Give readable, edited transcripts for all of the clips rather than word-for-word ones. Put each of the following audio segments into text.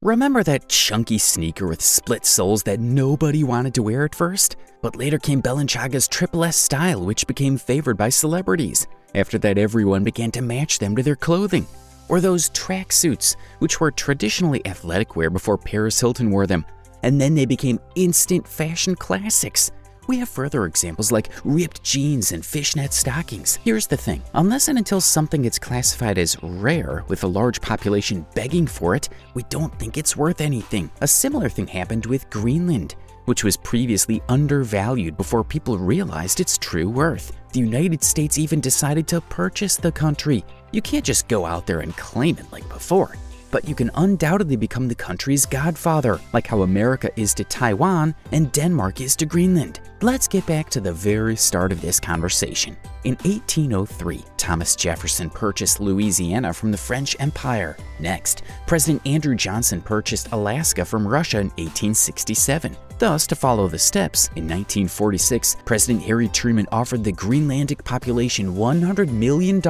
Remember that chunky sneaker with split soles that nobody wanted to wear at first? But later came Balenciaga's Triple S style, which became favored by celebrities. After that, everyone began to match them to their clothing. Or those tracksuits, which were traditionally athletic wear before Paris Hilton wore them, and then they became instant fashion classics. We have further examples like ripped jeans and fishnet stockings. Here's the thing, unless and until something gets classified as rare with a large population begging for it, we don't think it's worth anything. A similar thing happened with Greenland, which was previously undervalued before people realized its true worth. The United States even decided to purchase the country. You can't just go out there and claim it like before, but you can undoubtedly become the country's godfather, like how America is to Taiwan and Denmark is to Greenland. Let's get back to the very start of this conversation. In 1803, Thomas Jefferson purchased Louisiana from the French Empire. Next, President Andrew Johnson purchased Alaska from Russia in 1867. Thus, to follow the steps, in 1946, President Harry Truman offered the Greenlandic population $100 million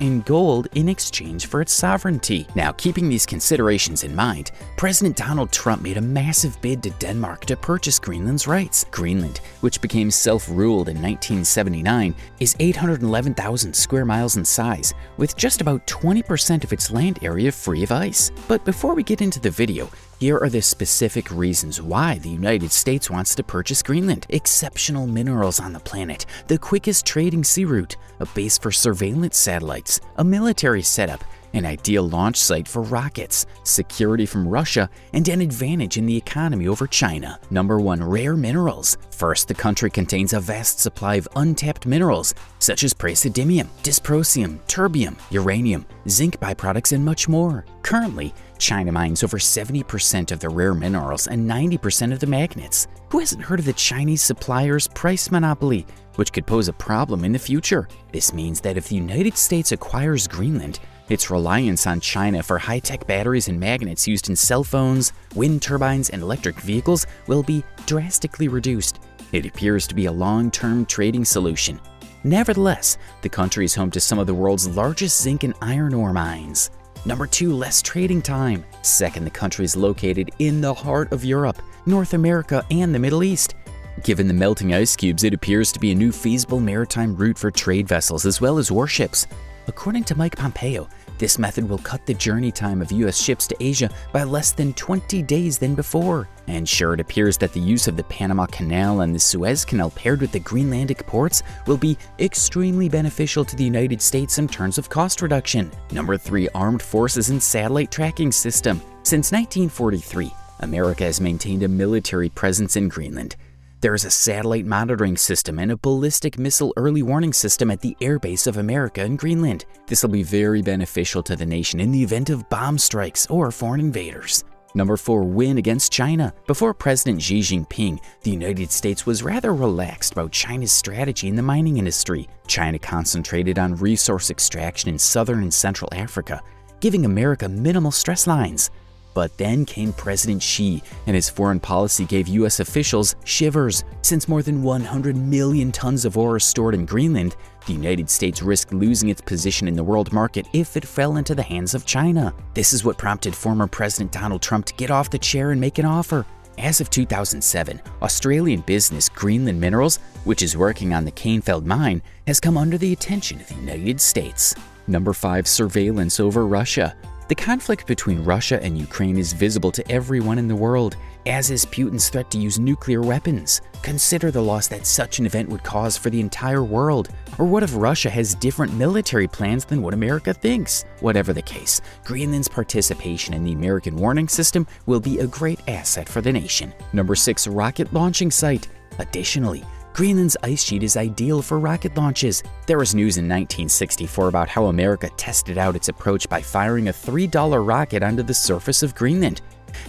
in gold in exchange for its sovereignty. Now, keeping these considerations in mind, President Donald Trump made a massive bid to Denmark to purchase Greenland's rights. Greenland, which became self-ruled in 1979, is 811,000 square miles in size, with just about 20% of its land area free of ice. But before we get into the video, here are the specific reasons why the United States wants to purchase Greenland. Exceptional minerals on the planet, the quickest trading sea route, a base for surveillance satellites, a military setup, an ideal launch site for rockets, security from Russia, and an advantage in the economy over China. Number 1. Rare minerals. First, the country contains a vast supply of untapped minerals, such as praseodymium, dysprosium, terbium, uranium, zinc byproducts, and much more. Currently, China mines over 70% of the rare minerals and 90% of the magnets. Who hasn't heard of the Chinese supplier's price monopoly, which could pose a problem in the future? This means that if the United States acquires Greenland, its reliance on China for high-tech batteries and magnets used in cell phones, wind turbines, and electric vehicles will be drastically reduced. It appears to be a long-term trading solution. Nevertheless, the country is home to some of the world's largest zinc and iron ore mines. Number 2. Less trading time. Second, the country is located in the heart of Europe, North America, and the Middle East. Given the melting ice cubes, it appears to be a new feasible maritime route for trade vessels as well as warships. According to Mike Pompeo, this method will cut the journey time of U.S. ships to Asia by less than 20 days than before. And sure, it appears that the use of the Panama Canal and the Suez Canal paired with the Greenlandic ports will be extremely beneficial to the United States in terms of cost reduction. Number 3. Armed forces and satellite tracking system. Since 1943, America has maintained a military presence in Greenland. There is a satellite monitoring system and a ballistic missile early warning system at the airbase of America in Greenland. This will be very beneficial to the nation in the event of bomb strikes or foreign invaders. Number 4. Win against China. Before President Xi Jinping, the United States was rather relaxed about China's strategy in the mining industry. China concentrated on resource extraction in southern and central Africa, giving America minimal stress lines. But then came President Xi, and his foreign policy gave U.S. officials shivers. Since more than 100 million tons of ore are stored in Greenland, the United States risked losing its position in the world market if it fell into the hands of China. This is what prompted former President Donald Trump to get off the chair and make an offer. As of 2007, Australian business Greenland Minerals, which is working on the Kainfeld mine, has come under the attention of the United States. Number 5. Surveillance over Russia. The conflict between Russia and Ukraine is visible to everyone in the world, as is Putin's threat to use nuclear weapons. Consider the loss that such an event would cause for the entire world. Or what if Russia has different military plans than what America thinks? Whatever the case, Greenland's participation in the American warning system will be a great asset for the nation. Number 6. Rocket launching site. Additionally, Greenland's ice sheet is ideal for rocket launches. There was news in 1964 about how America tested out its approach by firing a $3 rocket onto the surface of Greenland.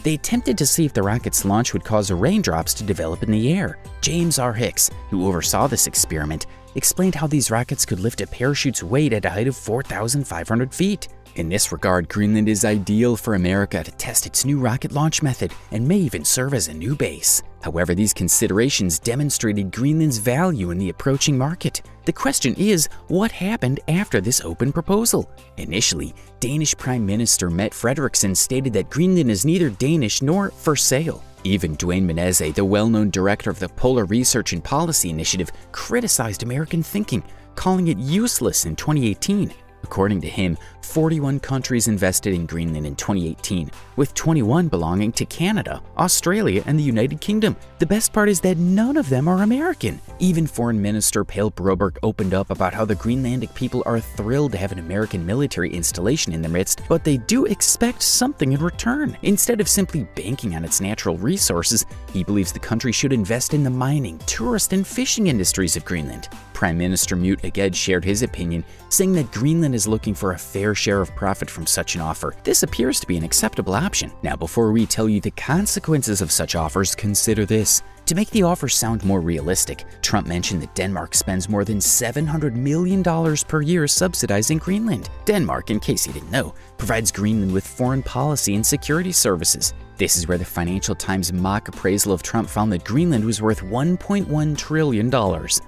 They attempted to see if the rocket's launch would cause raindrops to develop in the air. James R. Hicks, who oversaw this experiment, explained how these rockets could lift a parachute's weight at a height of 4,500 feet. In this regard, Greenland is ideal for America to test its new rocket launch method and may even serve as a new base. However, these considerations demonstrated Greenland's value in the approaching market. The question is, what happened after this open proposal? Initially, Danish Prime Minister Mette Frederiksen stated that Greenland is neither Danish nor for sale. Even Duane Menezes, the well-known director of the Polar Research and Policy Initiative, criticized American thinking, calling it useless in 2018. According to him, 41 countries invested in Greenland in 2018, with 21 belonging to Canada, Australia, and the United Kingdom. The best part is that none of them are American. Even Foreign Minister Pale Broberg opened up about how the Greenlandic people are thrilled to have an American military installation in their midst, but they do expect something in return. Instead of simply banking on its natural resources, he believes the country should invest in the mining, tourist, and fishing industries of Greenland. Prime Minister Mute Aged shared his opinion, saying that Greenland is looking for a fair share of profit from such an offer. This appears to be an acceptable option. Now, before we tell you the consequences of such offers, consider this. To make the offer sound more realistic, Trump mentioned that Denmark spends more than $700 million per year subsidizing Greenland. Denmark, in case you didn't know, provides Greenland with foreign policy and security services. This is where the Financial Times mock appraisal of Trump found that Greenland was worth $1.1 trillion.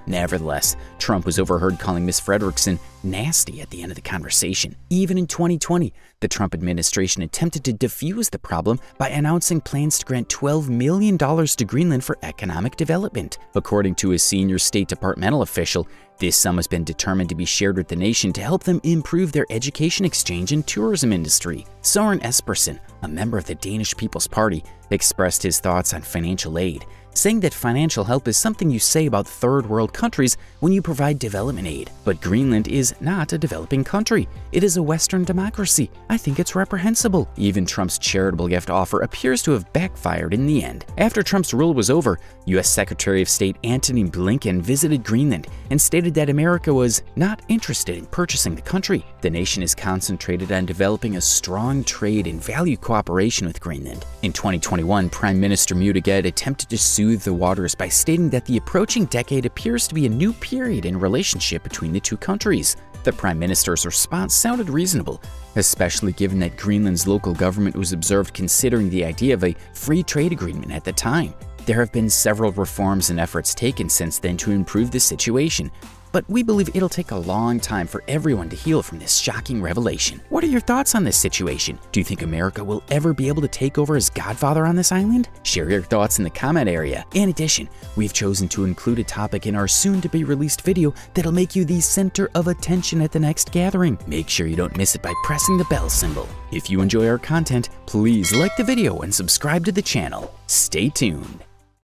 Nevertheless, Trump was overheard calling Ms. Frederiksen nasty at the end of the conversation. Even in 2020, the Trump administration attempted to defuse the problem by announcing plans to grant $12 million to Greenland for economic development. According to a senior State Departmental official, this sum has been determined to be shared with the nation to help them improve their education exchange and tourism industry. Søren Espersen, a member of the Danish People's Party, expressed his thoughts on financial aid, saying that financial help is something you say about third world countries when you provide development aid. But Greenland is not a developing country. It is a Western democracy. I think it's reprehensible. Even Trump's charitable gift offer appears to have backfired in the end. After Trump's rule was over, U.S. Secretary of State Antony Blinken visited Greenland and stated that America was not interested in purchasing the country. The nation is concentrated on developing a strong trade and value cooperation with Greenland. In 2021, Prime Minister Mute Aged attempted to soothe the waters by stating that the approaching decade appears to be a new period in relationship between the two countries. The Prime Minister's response sounded reasonable, especially given that Greenland's local government was observed considering the idea of a free trade agreement at the time. There have been several reforms and efforts taken since then to improve the situation, but we believe it'll take a long time for everyone to heal from this shocking revelation. What are your thoughts on this situation? Do you think America will ever be able to take over as godfather on this island? Share your thoughts in the comment area. In addition, we've chosen to include a topic in our soon-to-be-released video that'll make you the center of attention at the next gathering. Make sure you don't miss it by pressing the bell symbol. If you enjoy our content, please like the video and subscribe to the channel. Stay tuned.